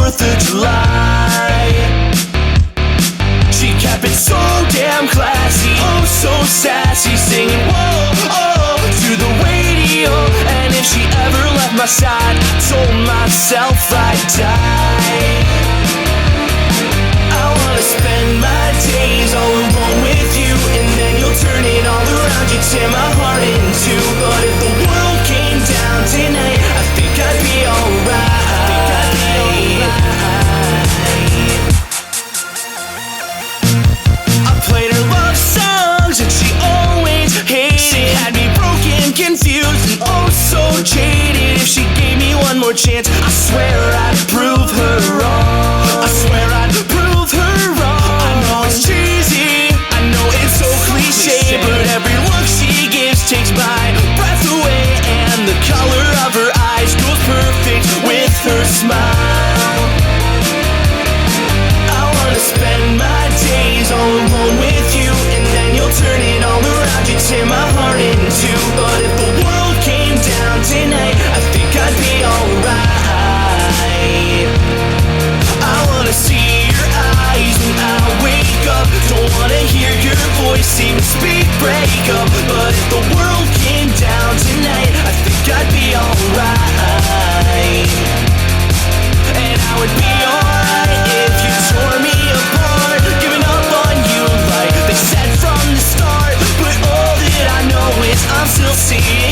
4th of July. She kept it so damn classy, oh so sassy, singing whoa, oh, to the radio. And if she ever left my side, I told myself I'd die. I wanna spend my days all alone with you, and then you'll turn it all around, you tear my heart in two. But if the world came down tonight, I think I'd be alright. I played her love songs and she always hated. She had me broken, confused, and oh so jaded. If she gave me one more chance, I swear I'd prove her wrong. I swear I'd prove her wrong. I know it's cheesy, I know it's so cliche, but every look she gives takes my breath away, and the color of her eyes goes perfect with her smile. I wanna spend my days all alone with you, and then you'll turn it all around, you tear my heart in two. But if the world came down tonight, I think I'd be alright. I wanna see your eyes when I wake up, don't wanna hear your voice even speak break up. But if the world came down tonight, I think I'd be alright. And I would be alright if you tore me apart, giving up on you like they said from the start. But all that I know is I'm still seeing